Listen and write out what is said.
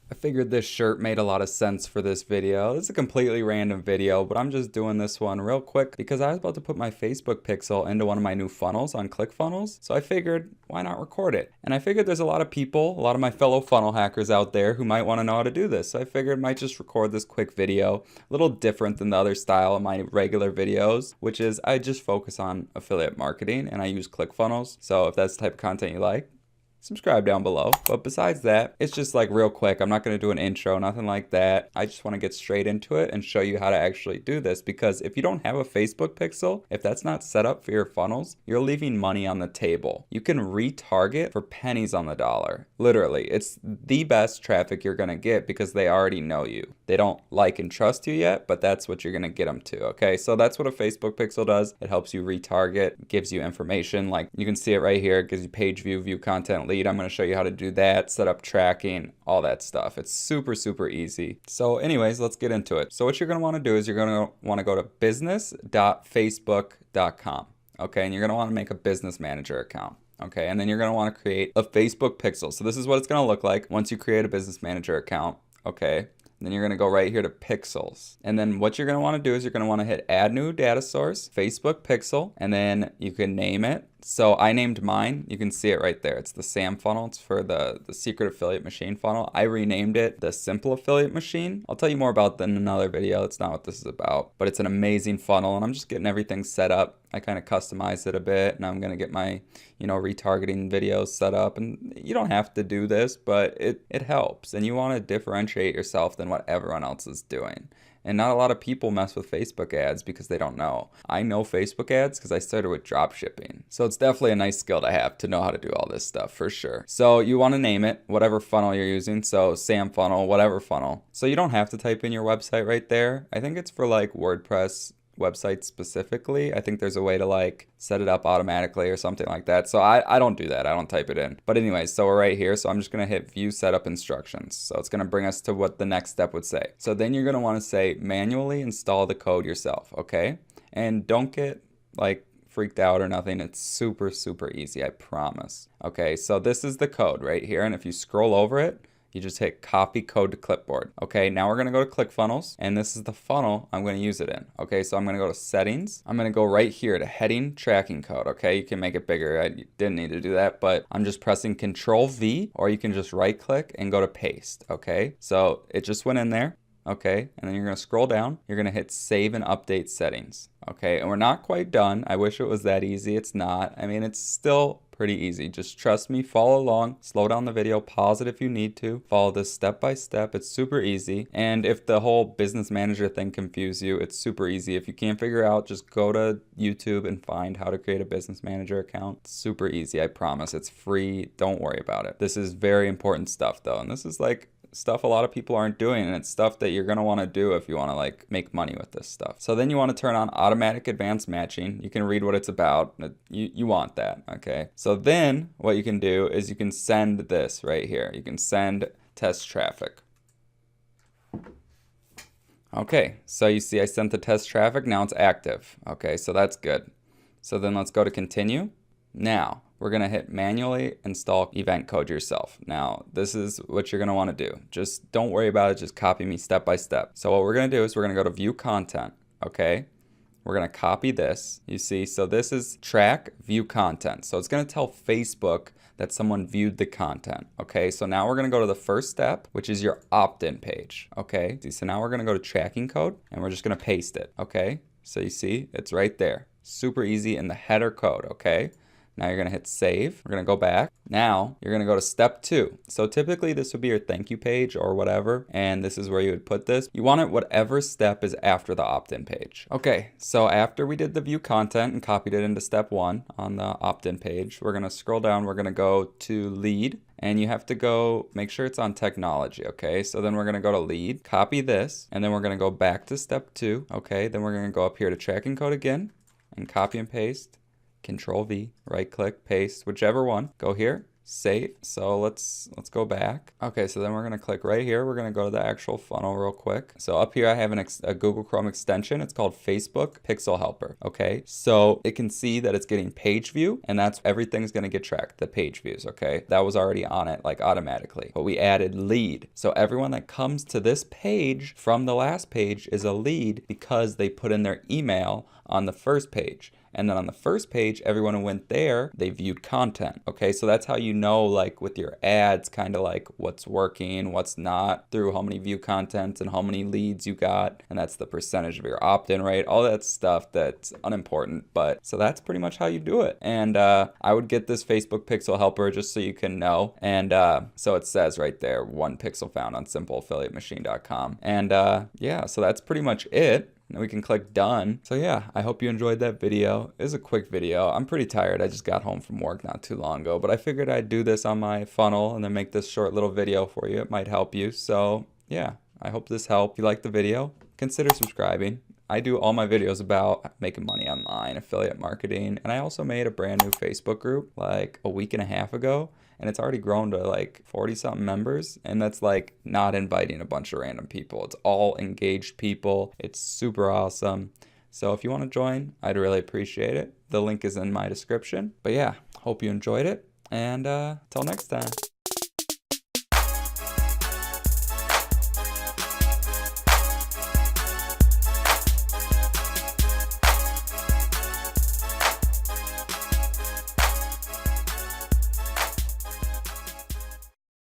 I figured this shirt made a lot of sense for this video. It's a completely random video, but I'm just doing this one real quick because I was about to put my Facebook pixel into one of my new funnels on ClickFunnels. So I figured, why not record it? And I figured there's a lot of people, a lot of my fellow funnel hackers out there who might want to know how to do this. So I figured I might just record this quick video, a little different than the other style of my regular videos, which is I just focus on affiliate marketing and I use ClickFunnels. So if that's the type of content you like, subscribe down below. But besides that, it's just like real quick. I'm not going to do an intro, nothing like that. I just want to get straight into it and show you how to actually do this, because if you don't have a Facebook pixel, if that's not set up for your funnels, you're leaving money on the table. You can retarget for pennies on the dollar. Literally, it's the best traffic you're going to get because they already know you. They don't like and trust you yet, but that's what you're going to get them to. Okay, so that's what a Facebook pixel does. It helps you retarget, gives you information. Like you can see it right here. It gives you page view content lead. I'm going to show you how to do that, set up tracking, all that stuff. It's super, super easy. So anyways, let's get into it. So what you're going to want to do is you're going to want to go to business.facebook.com. Okay, and you're going to want to make a business manager account. Okay, and then you're going to want to create a Facebook pixel. So this is what it's going to look like once you create a business manager account. Okay. Then you're going to go right here to pixels. And then what you're going to want to do is you're going to want to hit add new data source, Facebook pixel, and then you can name it. So I named mine. You can see it right there. It's the SAM funnel. It's for the secret affiliate machine funnel. I renamed it the simple affiliate machine. I'll tell you more about that in another video. That's not what this is about, but it's an amazing funnel and I'm just getting everything set up. I kind of customized it a bit and I'm going to get my, retargeting videos set up, and you don't have to do this, but it helps, and you want to differentiate yourself than what everyone else is doing. And not a lot of people mess with Facebook ads because they don't know. I know Facebook ads because I started with drop shipping. So it's definitely a nice skill to have to know how to do all this stuff for sure. So you want to name it, whatever funnel you're using. So SAM funnel, whatever funnel. So you don't have to type in your website right there. I think it's for like WordPress websites specifically. I think there's a way to like set it up automatically or something like that. So I don't do that. I don't type it in. But anyways, so we're right here. So I'm just going to hit view setup instructions. So it's going to bring us to what the next step would say. So then you're going to want to say manually install the code yourself. Okay. And don't get like freaked out or nothing. It's super, super easy. I promise. Okay. So this is the code right here. And if you scroll over it, you just hit copy code to clipboard. Okay, now we're going to go to ClickFunnels, and this is the funnel I'm going to use it in. Okay, so I'm going to go to settings. I'm going to go right here to heading tracking code. Okay, you can make it bigger. I didn't need to do that, but I'm just pressing Control V, or you can just right click and go to paste. Okay, so it just went in there. Okay, and then you're going to scroll down. You're going to hit save and update settings. Okay, and we're not quite done. I wish it was that easy. It's not. I mean, it's still pretty easy. Just trust me, follow along, slow down the video, pause it if you need to. Follow this step by step. It's super easy. And if the whole business manager thing confused you, it's super easy. If you can't figure out, just go to YouTube and find how to create a business manager account. It's super easy, I promise. It's free. Don't worry about it. This is very important stuff though. And this is like stuff a lot of people aren't doing, and it's stuff that you're going to want to do if you want to like make money with this stuff. So then you want to turn on automatic advanced matching. You can read what it's about. You want that. Okay, so then what you can do is you can send this right here. You can send test traffic. Okay, so you see I sent the test traffic. Now it's active. Okay, so that's good. So then let's go to continue. Now we're going to hit manually install event code yourself. Now, this is what you're going to want to do. Just don't worry about it. Just copy me step by step. So what we're going to do is we're going to go to view content. Okay. We're going to copy this. You see, so this is track view content. So it's going to tell Facebook that someone viewed the content. Okay. So now we're going to go to the first step, which is your opt-in page. Okay. So now we're going to go to tracking code and we're just going to paste it. Okay. So you see, it's right there. Super easy in the header code. Okay. Now you're going to hit save. We're going to go back. Now you're going to go to step 2. So typically this would be your thank you page or whatever. And this is where you would put this. You want it whatever step is after the opt-in page. Okay, so after we did the view content and copied it into step 1 on the opt-in page, we're going to scroll down. We're going to go to lead. And you have to go make sure it's on technology. Okay, so then we're going to go to lead, copy this, and then we're going to go back to step 2. Okay, then we're going to go up here to tracking code again and copy and paste. Control V, right click, paste, whichever one. Go here, safe. So let's go back. Okay, so then we're gonna click right here. We're gonna go to the actual funnel real quick. So up here I have a Google Chrome extension. It's called Facebook Pixel Helper. Okay, so it can see that it's getting page view, and that's everything's gonna get tracked, the page views. Okay, that was already on it like automatically, but we added lead. So everyone that comes to this page from the last page is a lead because they put in their email on the first page. And then on the first page, everyone who went there, they viewed content. Okay, so that's how you know, like with your ads, kind of like what's working, what's not, through how many view content and how many leads you got. And that's the percentage of your opt-in rate, all that stuff that's unimportant. But so that's pretty much how you do it. And I would get this Facebook Pixel Helper just so you can know. And so it says right there, 1 pixel found on simpleaffiliatemachine.com. And yeah, so that's pretty much it. And we can click done. So yeah, I hope you enjoyed that video. It was a quick video. I'm pretty tired. I just got home from work not too long ago, but I figured I'd do this on my funnel and then make this short little video for you. It might help you. So yeah, I hope this helped. If you like the video, consider subscribing. I do all my videos about making money online, affiliate marketing, and I also made a brand new Facebook group like a week and a half ago, and it's already grown to like 40 something members, and that's like not inviting a bunch of random people. It's all engaged people. It's super awesome. So if you want to join, I'd really appreciate it. The link is in my description. But yeah, hope you enjoyed it, and till next time.